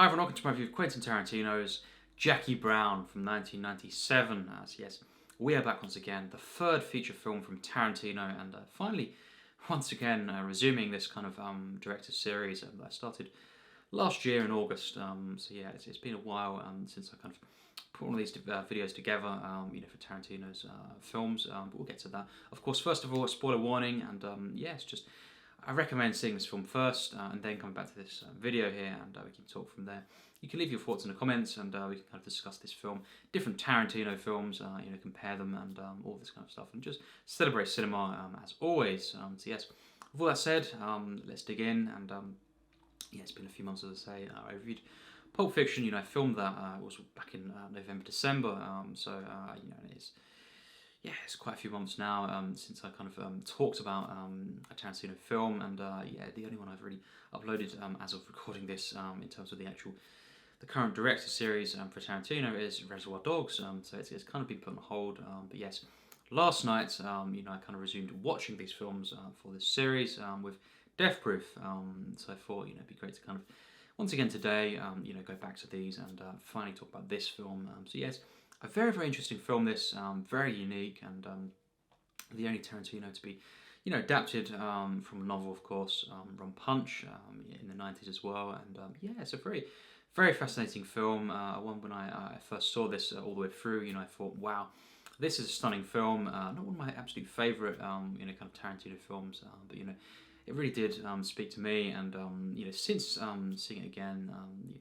Hi everyone, welcome to my review of Quentin Tarantino's Jackie Brown from 1997. Yes, we are back once again, the third feature film from Tarantino, and finally, once again, resuming this kind of director series that I started last year in August. So yeah, it's been a while since I kind of put one of these videos together, for Tarantino's films, but we'll get to that. Of course, first of all, a spoiler warning, and yeah, it's just I recommend seeing this film first and then coming back to this video here, and we can talk from there. You can leave your thoughts in the comments, and we can kind of discuss this film, different Tarantino films, compare them, and all this kind of stuff, and just celebrate cinema as always. So yes, with all that said, let's dig in. And yeah, it's been a few months, as I say. I reviewed Pulp Fiction. I filmed that was back in November, December. It's quite a few months now since I kind of talked about a Tarantino film, and yeah, the only one I've really uploaded as of recording this in terms of the current director series for Tarantino is Reservoir Dogs. So it's kind of been put on hold. But yes, last night, I kind of resumed watching these films for this series with Death Proof. So I thought, it'd be great to kind of once again today, go back to these and finally talk about this film. So yes, a very, very interesting film, this, very unique, and the only Tarantino to be, adapted from a novel, of course, Rum Punch, in the 90s as well. And yeah, it's a very, very fascinating film. One when I first saw this all the way through, I thought, wow, this is a stunning film. Not one of my absolute favourite, kind of Tarantino films, but it really did speak to me, and since seeing it again,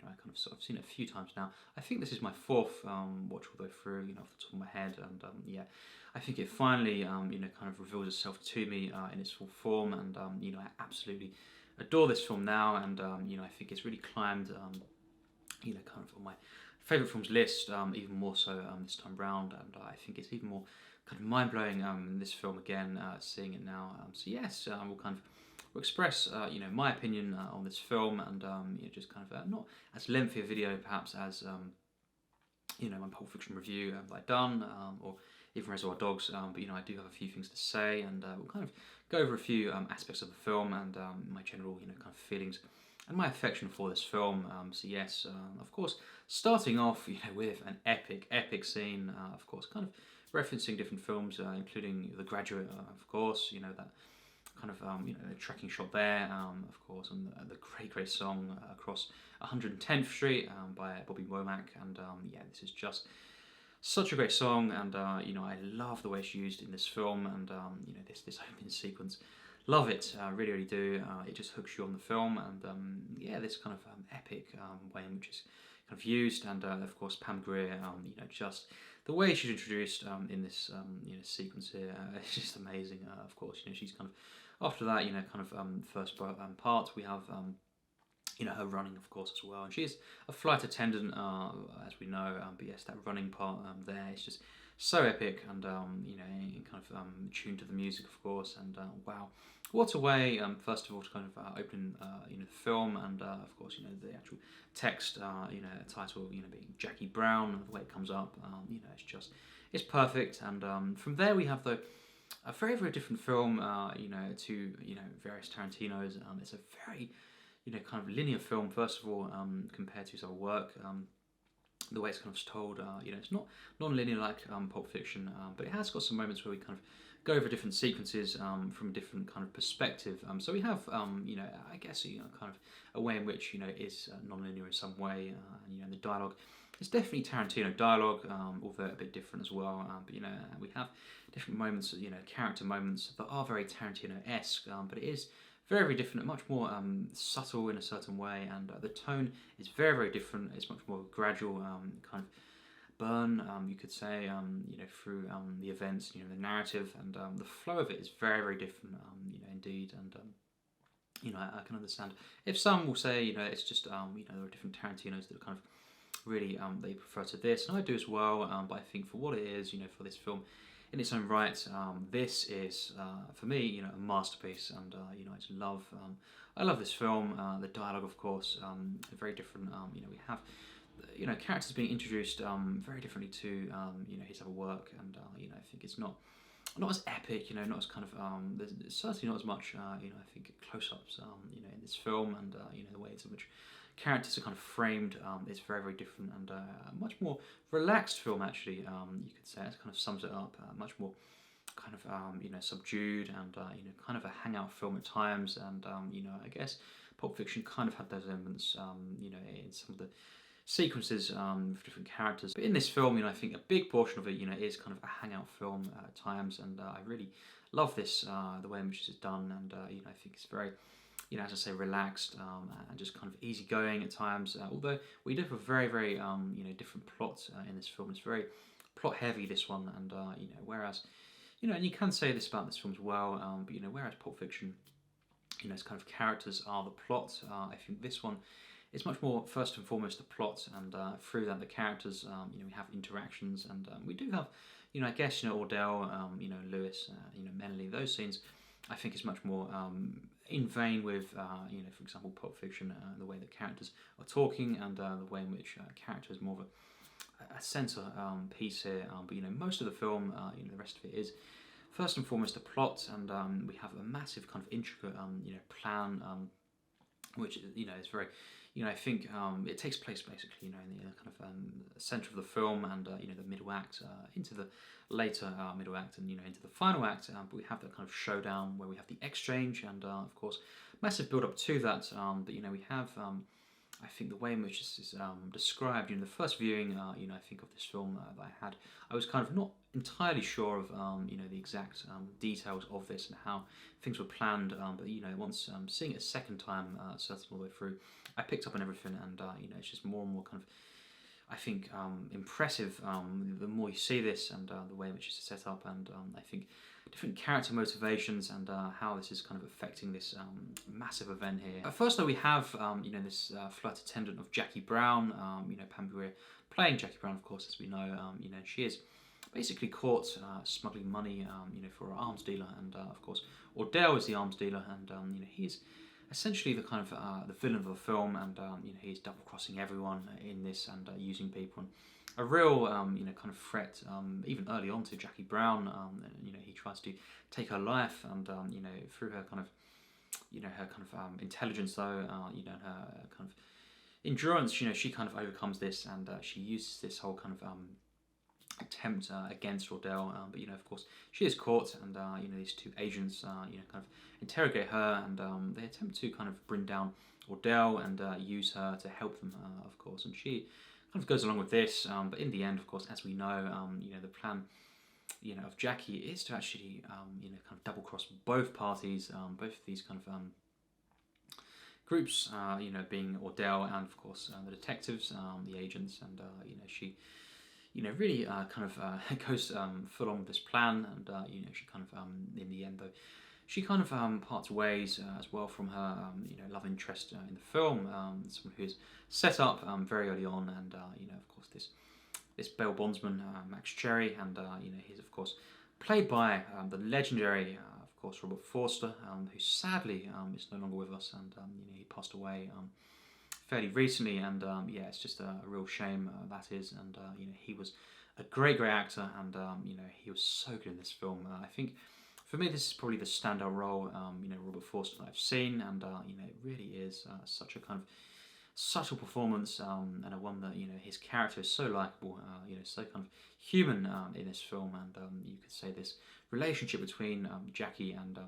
I kind of sort of seen it a few times now. I think this is my fourth watch all the way through, off the top of my head, and yeah, I think it finally, kind of reveals itself to me in its full form, and I absolutely adore this film now, and I think it's really climbed, kind of on my favourite films list, even more so this time round, and I think it's even more kind of mind blowing in this film again, seeing it now. So yes, we'll express, my opinion on this film, and just kind of not as lengthy a video perhaps as my Pulp Fiction review that I've done, or even Reservoir Dogs, but I do have a few things to say, and we'll kind of go over a few aspects of the film, and my general kind of feelings and my affection for this film. So yes, of course, starting off with an epic scene, of course, kind of referencing different films, including The Graduate, of course, that kind of tracking shot there, of course, and the great song Across 110th Street by Bobby Womack, and yeah, this is just such a great song, and I love the way it's used in this film, and this opening sequence, love it, really do. It just hooks you on the film, and yeah, this kind of epic way in which it's kind of used, and of course Pam Grier, just the way she's introduced in this sequence here, it's just amazing. Of course, she's kind of after that, kind of first part, we have her running, of course, as well, and she's a flight attendant, as we know. But yes, that running part there is just so epic, and kind of tuned to the music, of course, and wow, what a way, first of all, to kind of open the film, and of course, the actual text, title, being Jackie Brown, the way it comes up, it's perfect, and from there we have a very, very different film, to various Tarantino's. It's a very kind of linear film, first of all, compared to his other work. The way it's kind of told, it's not non-linear like Pulp Fiction, but it has got some moments where we kind of go over different sequences from a different kind of perspective. So we have, I guess, kind of a way in which it is non-linear in some way, and the dialogue. It's definitely Tarantino dialogue, although a bit different as well. But we have different moments, character moments that are very Tarantino-esque, but it is very, very different, much more subtle in a certain way, and the tone is very, very different. It's much more gradual, kind of burn, you could say, through the events, the narrative, and the flow of it is very, very different, indeed, and I can understand if some will say, it's just, there are different Tarantinos that are kind of really, they prefer to this, and I do as well, but I think for what it is, for this film, in its own right, this is, for me, a masterpiece, and I just love, I love this film. The dialogue, of course, very different. We have, characters being introduced very differently to, his other work, and I think it's not as epic, not as kind of, there's certainly not as much, I think close-ups, in this film, and the ways in which characters are kind of framed is very, very different, and a much more relaxed film, actually, you could say. It kind of sums it up, much more kind of, subdued, and, kind of a hangout film at times, and, I guess Pulp Fiction kind of had those elements, in some of the sequences with different characters. But in this film, I think a big portion of it, is kind of a hangout film at times, and I really love this, the way in which this is done, and, I think it's very, as I say, relaxed, and just kind of easygoing at times. Although we do have a very, very, different plot in this film. It's very plot heavy, this one, and, whereas, and you can say this about this film as well, but, whereas Pulp Fiction, its kind of characters are the plot, I think this one is much more first and foremost the plot, and through that the characters, we have interactions, and we do have, I guess, Ordell, Lewis, Menley, those scenes, I think is much more in vein with, for example, Pulp Fiction, the way that characters are talking, and the way in which character is more of a centre piece here. But most of the film, the rest of it is first and foremost a plot, and we have a massive kind of intricate, plan, which is very. I think it takes place basically, in the kind of centre of the film, and the middle act into the later middle act, and into the final act. But we have that kind of showdown where we have the exchange, and of course, massive build up to that. But we have, I think, the way in which this is described. The first viewing, I think of this film that I had, I was kind of not entirely sure of, the exact details of this and how things were planned. But once seeing it a second time, certainly all the way through, I picked up on everything, and it's just more and more kind of, I think, impressive the more you see this, and the way in which it's set up, and I think different character motivations, and how this is kind of affecting this massive event here. At first, though, we have this flight attendant of Jackie Brown, Pam Grier playing Jackie Brown, of course, as we know. She is basically caught smuggling money, for an arms dealer, and of course, Ordell is the arms dealer, and he's essentially the kind of the villain of the film, and he's double crossing everyone in this, and using people, and a real kind of threat even early on to Jackie Brown. He tries to take her life, and through her kind of her kind of intelligence, though, and her kind of endurance, she kind of overcomes this, and she uses this whole kind of attempt against Ordell, but of course she is caught, and these two agents kind of interrogate her, and they attempt to kind of bring down Ordell, and use her to help them, of course, and she kind of goes along with this, but in the end, of course, as we know, the plan of Jackie is to actually kind of double cross both parties, both of these kind of groups, being Ordell and of course the detectives, the agents, and she really kind of goes full on with this plan, and she kind of in the end, though, she kind of parts ways as well from her love interest in the film, someone who's set up very early on, and of course this bail bondsman, Max Cherry, and he's of course played by the legendary of course Robert Forster, who sadly is no longer with us, and he passed away fairly recently, and it's just a real shame, that is, and he was a great actor, and he was so good in this film. I think for me this is probably the standout role, Robert Forster, that I've seen, and it really is such a kind of subtle performance, and a one that his character is so likable, so kind of human in this film, and you could say this relationship between Jackie and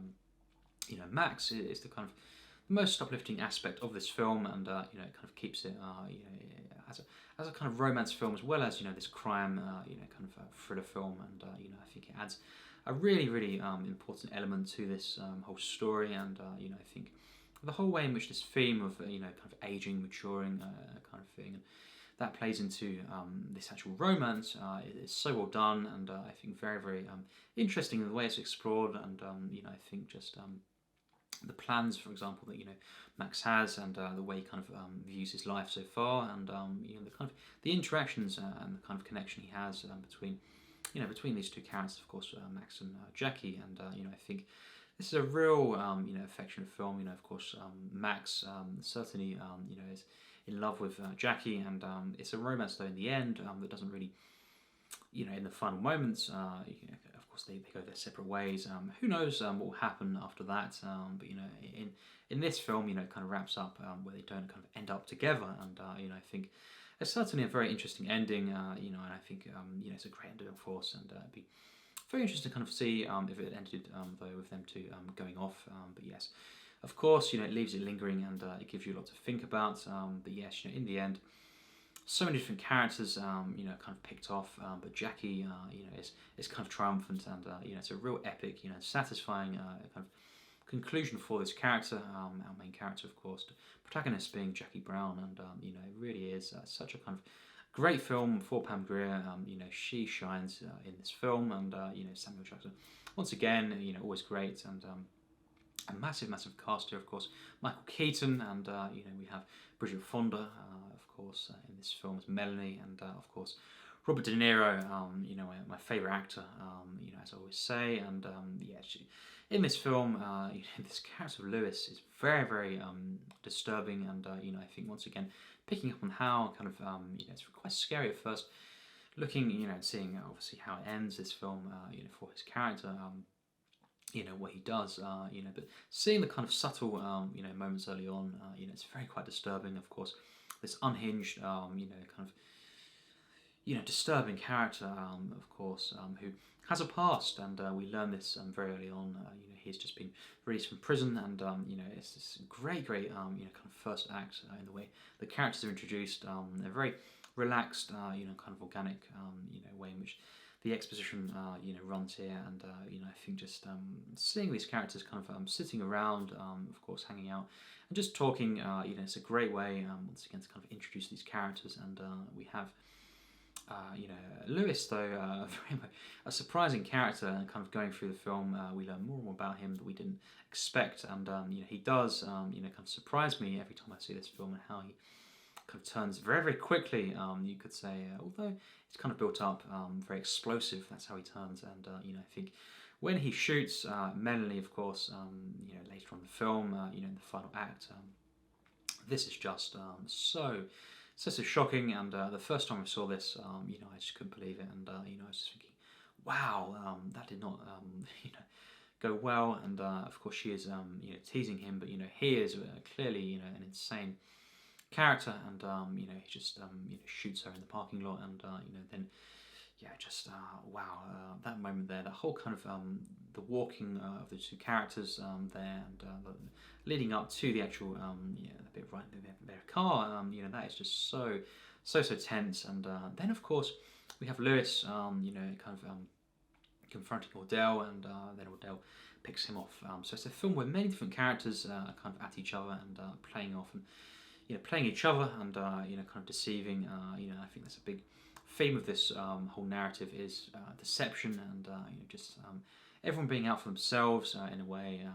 Max is the kind of most uplifting aspect of this film, and it kind of keeps it as a kind of romance film, as well as this crime kind of thriller film, and I think it adds a really, really important element to this whole story, and I think the whole way in which this theme of kind of aging, maturing kind of thing, and that plays into this actual romance, is so well done, and I think very, very interesting in the way it's explored, and I think just the plans, for example, that Max has, and the way he kind of views his life so far, and the kind of the interactions and the kind of connection he has between between these two characters, of course, Max and Jackie, and I think this is a real affectionate film. Of course, Max certainly is in love with Jackie, and it's a romance, though, in the end, that doesn't really in the final moments, of course, they go their separate ways. Who knows what will happen after that? But in this film, it kind of wraps up where they don't kind of end up together, and I think it's certainly a very interesting ending. And I think it's a great ending, of course, and it'd be very interesting to kind of see if it ended though with them two going off. But yes, of course, it leaves it lingering, and it gives you a lot to think about. But yes, in the end, so many different characters, kind of picked off, but Jackie, is kind of triumphant, and it's a real epic, satisfying kind of conclusion for this character, our main character, of course, the protagonist being Jackie Brown, and it really is such a kind of great film for Pam Grier. She shines in this film, and Samuel Jackson, once again, always great, and a massive cast here, of course. Michael Keaton, and we have Bridget Fonda, of course, in this film as Melanie, and of course Robert De Niro, my favourite actor, as I always say, and in this film, this character of Lewis is very disturbing, and I think once again picking up on how kind of it's quite scary at first, looking and seeing obviously how it ends this film, for his character. What he does, but seeing the kind of subtle, moments early on, it's quite disturbing. Of course, this unhinged, kind of, disturbing character, of course, who has a past, and we learn this very early on. He's just been released from prison, and it's this great, kind of first act in the way the characters are introduced. They're very relaxed, kind of organic, way in which the exposition, runs here, and I think just seeing these characters kind of sitting around, of course, hanging out and just talking, it's a great way once again to kind of introduce these characters, and we have, Lewis, though, very much a surprising character, and kind of going through the film, we learn more and more about him that we didn't expect, and he does, kind of surprise me every time I see this film, and how he kind of turns very quickly, you could say, although it's kind of built up, very explosive. That's how he turns, and I think when he shoots Melanie, of course, later on in the film, in the final act, this is just so shocking. And the first time I saw this, I just couldn't believe it, and I was just thinking, wow, that did not, go well. And of course, she is, teasing him, but he is clearly, an insane character, and he just shoots her in the parking lot, and then just wow, that moment there, the whole kind of the walking of the two characters there, and leading up to the actual the bit right in their car, that is just so tense. And then of course we have Lewis, kind of confronting Ordell, and then Ordell picks him off. So it's a film where many different characters are kind of at each other, and playing off, and playing each other, and kind of deceiving. I think that's a big theme of this whole narrative is deception, and just everyone being out for themselves in a way.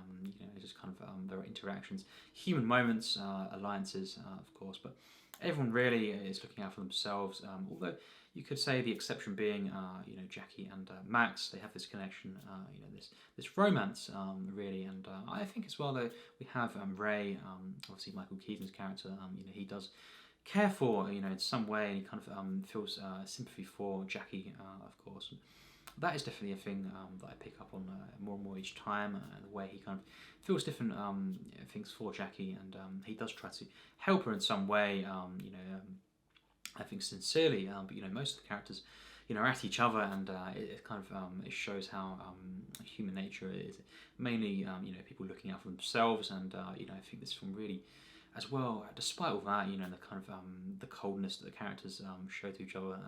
Just kind of their interactions, human moments, alliances, of course, but everyone really is looking out for themselves. Although you could say the exception being, Jackie and Max. They have this connection, this romance, really, and I think as well though we have Ray, obviously Michael Keaton's character. He does care for, in some way, and he kind of feels sympathy for Jackie, of course. And that is definitely a thing that I pick up on more and more each time, the way he kind of feels different things for Jackie, and he does try to help her in some way, I think sincerely, but most of the characters, are at each other, and it kind of it shows how human nature is mainly, people looking out for themselves, and I think this film really, as well, despite all that, the kind of the coldness that the characters show to each other,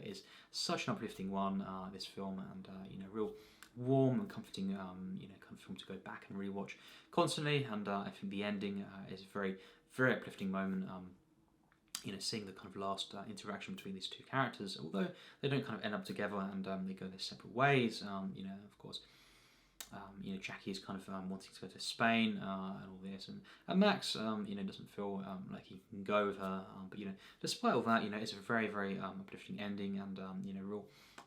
is such an uplifting one. This film, and real warm and comforting, kind of film to go back and rewatch constantly. And I think the ending is a very uplifting moment. Seeing the kind of last interaction between these two characters, although they don't kind of end up together, and they go their separate ways. Of course, Jackie is kind of wanting to go to Spain, and all this, and Max, doesn't feel like he can go with her. But despite all that, it's a very uplifting ending, and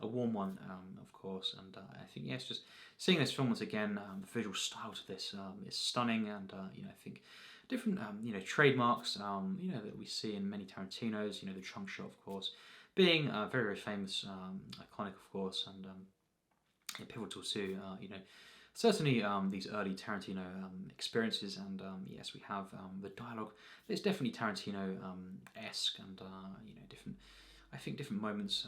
a warm one, of course. And I think yes, just seeing this film once again, the visual style of this is stunning, and I think different trademarks that we see in many Tarantinos. The trunk shot, of course, being very famous, iconic, of course, and pivotal to certainly these early Tarantino experiences. And yes, we have the dialogue. It's definitely Tarantino-esque, and different. I think different moments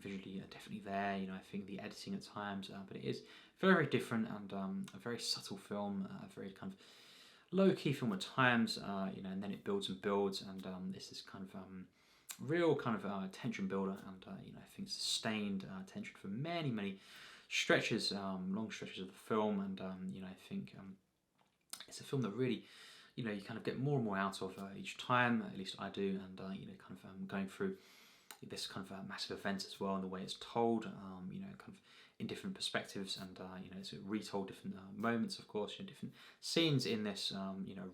visually are definitely there. I think the editing at times, but it is very, very different, and a very subtle film, a very kind of low-key film at times. And then it builds and builds, and it's this kind of real kind of tension builder, and I think sustained tension for many, many stretches, long stretches of the film, and I think it's a film that really, you kind of get more and more out of each time. At least I do, and kind of going through this kind of massive event as well, and the way it's told, kind of in different perspectives, and it's retold different moments, of course, different scenes in this,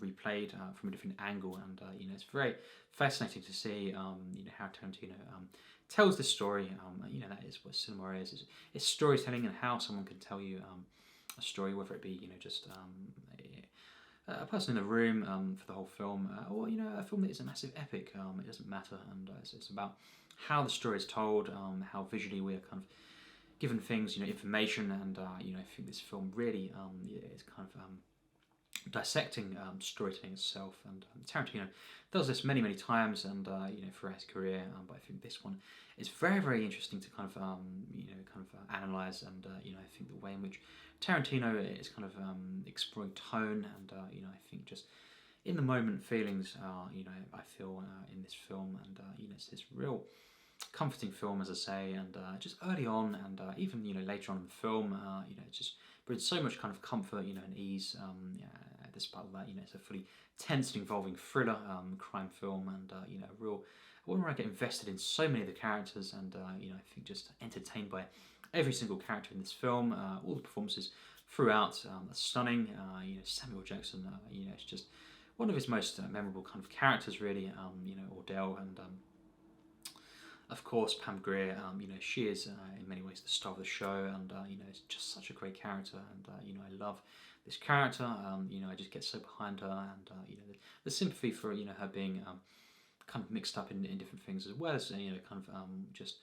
replayed from a different angle, and it's very fascinating to see, how Tarantino tells this story. That is what cinema is. It's storytelling, and how someone can tell you a story, whether it be just a person in the room for the whole film, or a film that is a massive epic. It doesn't matter, and it's about how the story is told, how visually we are kind of given things, information, and I think this film really is kind of dissecting storytelling itself, and Tarantino does this many, many times, and throughout his career, but I think this one is very, very interesting to kind of analyze, and I think the way in which Tarantino is kind of exploring tone, and I think just in the moment feelings, I feel in this film, and it's this real comforting film, as I say, and just early on, and even later on in the film, it just brings so much kind of comfort, and ease. Despite all that, it's a fully tense and involving thriller crime film, and a real one where I get invested in so many of the characters, and I think just entertained by every single character in this film. All the performances throughout are stunning. Samuel Jackson, it's just one of his most memorable kind of characters, really. Ordell, and of course Pam Grier. She is in many ways the star of the show, and it's just such a great character, and I love this character. I just get so behind her, and the sympathy for her being kind of mixed up in different things, as well as kind of just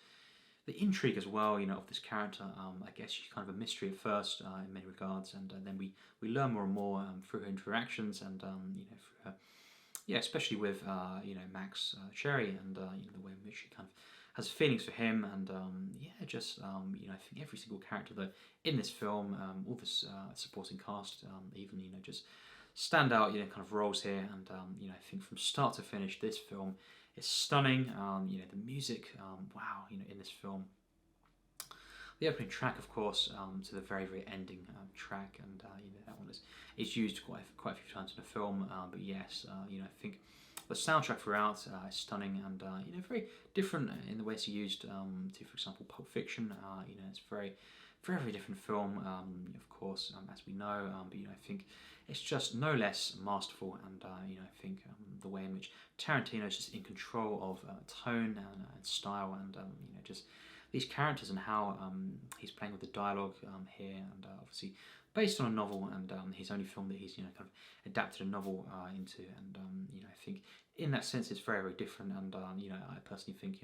the intrigue as well, of this character. I guess she's kind of a mystery at first in many regards, and then we learn more and more through her interactions, and through her, especially with Max Cherry, and the way in which she kind of has feelings for him, and just I think every single character though in this film, all this supporting cast, even just stand out kind of roles here, and I think from start to finish this film is stunning. The music, wow, in this film, the opening track, of course, to the very, very ending track, and that one is used quite a few times in the film, but yes, I think the soundtrack throughout is stunning, and very different in the way it's used to, for example, Pulp Fiction. It's very, very, very different film, of course, as we know, but I think it's just no less masterful, and I think the way in which Tarantino is just in control of tone and style, and just these characters, and how he's playing with the dialogue here, and obviously based on a novel, and his only film that he's kind of adapted a novel into, and I think in that sense it's very, very different, and I personally think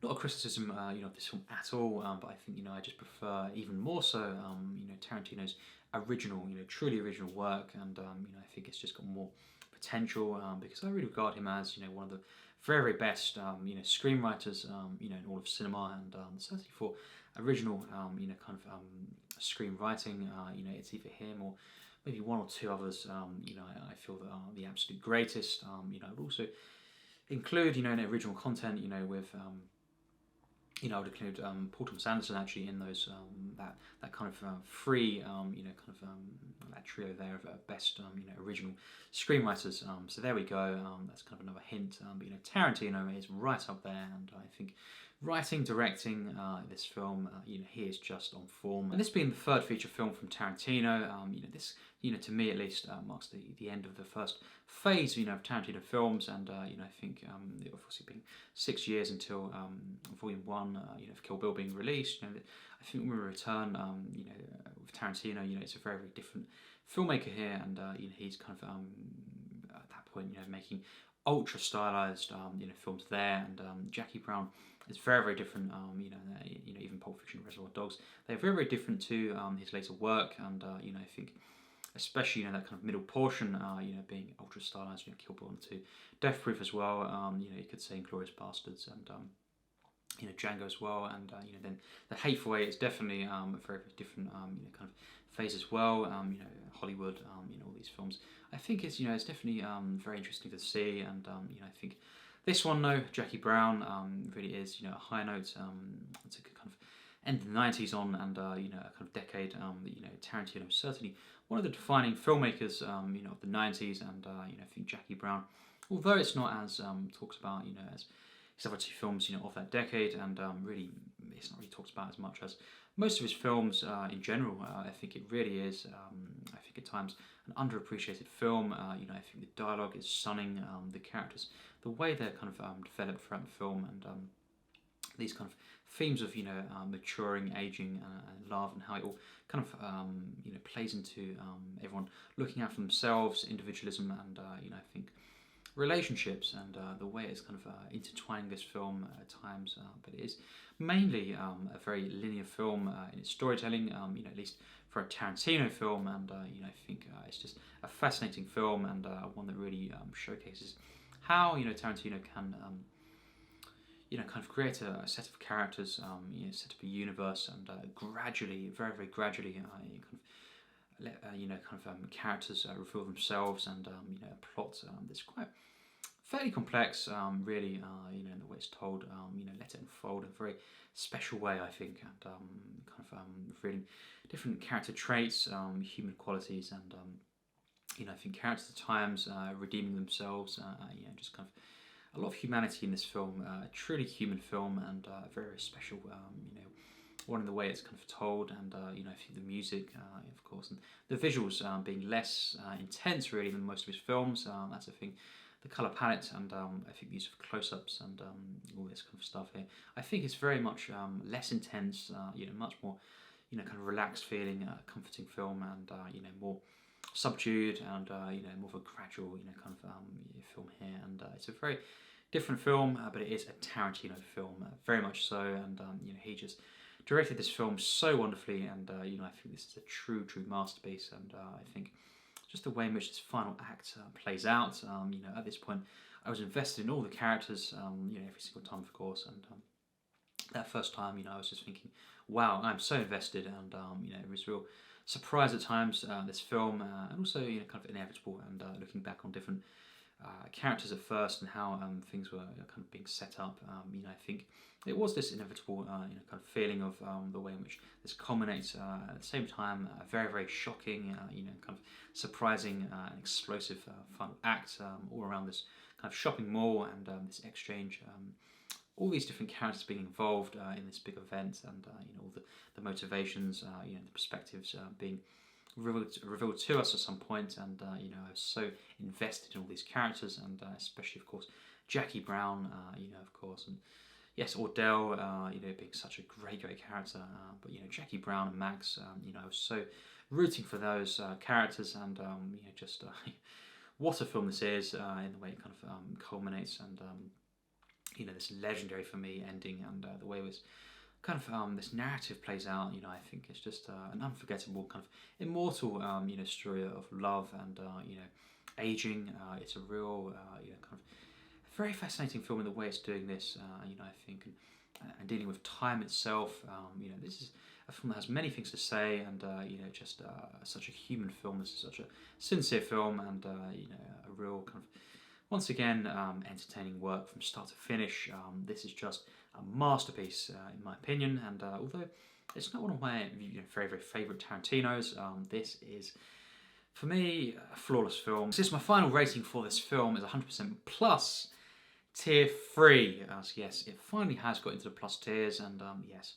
not a criticism of this film at all, but I think I just prefer even more so Tarantino's original, truly original work, and I think it's just got more potential, because I really regard him as one of the very, very best screenwriters in all of cinema, and certainly for original kind of screenwriting, it's either him or maybe one or two others I feel that are the absolute greatest. I would also include in original content with I would include Paul Thomas Anderson actually in those that kind of free that trio there of best original screenwriters. So there we go. That's kind of another hint. But Tarantino is right up there, and I think writing, directing this film, he is just on form. And this being the third feature film from Tarantino, this to me at least marks the end of the first phase of Tarantino films, and I think it obviously being 6 years until Volume 1 of Kill Bill being released. I think when we return with Tarantino, it's a very, very different filmmaker here, and he's kind of at that point making ultra stylized films there, and Jackie Brown It's very, very different. Even Pulp Fiction, Reservoir Dogs, they're very, very different to his later work, and I think, especially that kind of middle portion, being ultra stylized, Kill Bill 1 and 2, Death Proof as well. You could say Inglourious Bastards, and Django as well, and then The Hateful Eight is definitely a very, very different kind of phase as well. Hollywood, all these films. I think it's definitely very interesting to see, and I think this one, though, Jackie Brown, really is a high note. It's a good kind of end of the 90s on, and a kind of decade that Tarantino was certainly one of the defining filmmakers of the 90s, and I think Jackie Brown, although it's not as talked about as his other two films of that decade, and really it's not really talked about as much as most of his films in general. I think it really is, I think at times, an underappreciated film. I think the dialogue is stunning, the characters, the way they're kind of developed throughout the film, and these kind of themes of maturing, aging, and love, and how it all kind of plays into everyone looking out for themselves, individualism, and I think relationships, and the way it's kind of intertwining this film at times, but it is mainly a very linear film in its storytelling, at least for a Tarantino film, and I think it's just a fascinating film, and one that really showcases how Tarantino can kind of create a set of characters, set up a universe, and gradually, very, very gradually, characters reveal themselves, and a plot that's quite fairly complex, really, in the way it's told, let it unfold in a very special way, I think, and revealing different character traits, human qualities, and I think characters at times redeeming themselves, just kind of a lot of humanity in this film, a truly human film, and very, very special, one in the way it's kind of told, and I think the music, of course, and the visuals being less intense really than most of his films. That's a thing. The colour palette, and I think the use of close-ups, and all this kind of stuff here, I think it's very much less intense, much more kind of relaxed feeling, comforting film, and more subdued, and more of a gradual kind of film here, and it's a very different film, but it is a Tarantino film, very much so, and he just directed this film so wonderfully, and I think this is a true masterpiece, and I think just the way in which this final act plays out. At this point, I was invested in all the characters, every single time, of course, and that first time, I was just thinking, wow, I'm so invested, and it was a real surprise at times, this film, and also kind of inevitable, and looking back on different characters at first, and how things were kind of being set up, I think it was this inevitable kind of feeling of the way in which this culminates, at the same time very, very shocking, kind of surprising and explosive final act all around this kind of shopping mall, and this exchange, all these different characters being involved in this big event, and all the motivations, the perspectives being revealed to us at some point, and I was so invested in all these characters, and especially, of course, Jackie Brown, of course, and yes, Ordell, being such a great character, but Jackie Brown and Max, I was so rooting for those characters, and just what a film this is, in the way it kind of culminates, and this legendary for me ending, and the way it was kind of this narrative plays out. I think it's just an unforgettable kind of immortal story of love, and aging. It's a real kind of very fascinating film in the way it's doing this, I think, and dealing with time itself. This is a film that has many things to say, and just such a human film. This is such a sincere film, and a real kind of, once again, entertaining work from start to finish. This is just a masterpiece, in my opinion, and although it's not one of my very, very favourite Tarantinos, this is, for me, a flawless film. This is my final rating for this film is 100% plus tier 3. So yes, it finally has got into the plus tiers, and yes,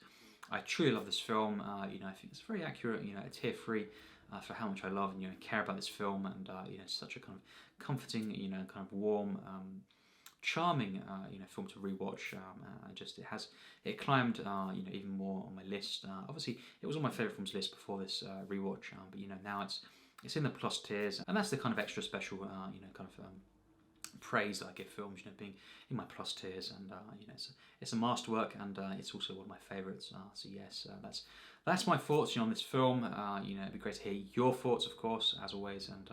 I truly love this film. I think it's very accurate, a tier 3 for how much I love and care about this film, and such a kind of comforting, kind of warm, charming, film to rewatch. It climbed, even more on my list. Obviously, it was on my favourite films list before this rewatch, but now it's in the plus tiers, and that's the kind of extra special, kind of praise that I give films, being in my plus tiers, and it's a masterwork, and it's also one of my favourites. So yes, that's my thoughts on this film. It'd be great to hear your thoughts, of course, as always, and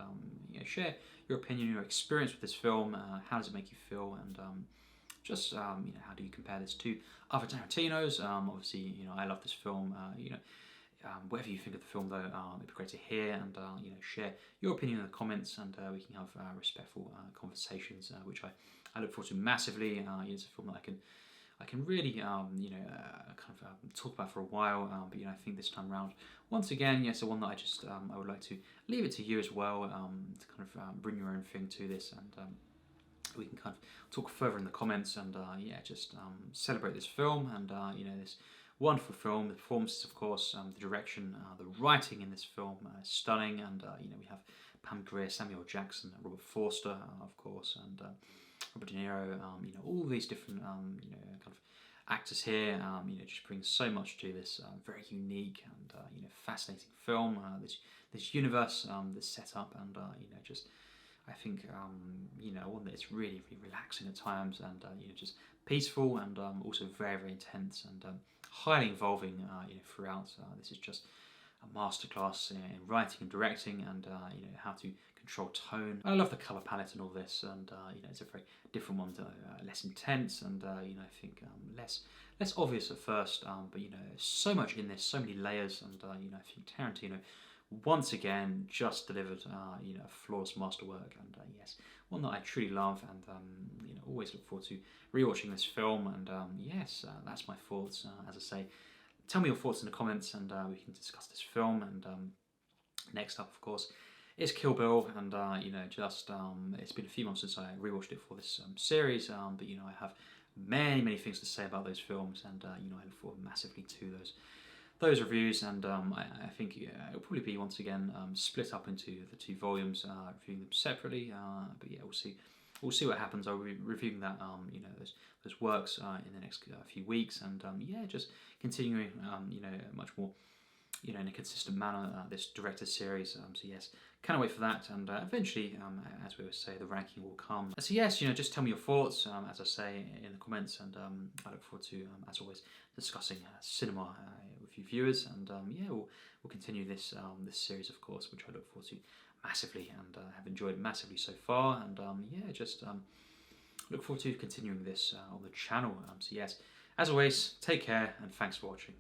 share your opinion, your experience with this film. How does it make you feel, and how do you compare this to other Tarantinos? Obviously, I love this film. Whatever you think of the film, though, it'd be great to hear, and share your opinion in the comments, and we can have respectful conversations, which I look forward to massively. It's a film that I can really talk about for a while, but I think this time around, once again, yes, the one that I would like to leave it to you as well, to bring your own thing to this, and we can kind of talk further in the comments, and celebrate this film, and this wonderful film. The performances, of course, the direction, the writing in this film, stunning, and we have Pam Grier, Samuel Jackson, Robert Forster, of course, and Robert De Niro. All these different kind of actors here. Just bring so much to this very unique and fascinating film. This universe that's set up, and I think one that is really, really relaxing at times, and just peaceful, and also very, very intense, and highly involving throughout. This is just a masterclass in writing and directing, and how to control tone. I love the colour palette and all this, and it's a very different one, less intense, and I think less obvious at first, but so much in this, so many layers, and I think Tarantino once again just delivered a flawless masterwork, and yes, one that I truly love, and always look forward to rewatching this film, and yes, that's my thoughts. As I say, tell me your thoughts in the comments, and we can discuss this film. And next up, of course, is Kill Bill, and it's been a few months since I rewatched it for this series, but I have many things to say about those films, and I look forward massively to those reviews, and I think it'll probably be once again split up into the two volumes, reviewing them separately. But yeah, we'll see what happens. I'll be reviewing that those works in the next few weeks, and just continuing much more in a consistent manner this director series. So yes, can't wait for that, and eventually, as we always say, the ranking will come. So yes, just tell me your thoughts, as I say, in the comments, and I look forward to, as always, discussing cinema with you viewers, and we'll continue this series, of course, which I look forward to massively, and have enjoyed massively so far, and look forward to continuing this on the channel. So yes, as always, take care, and thanks for watching.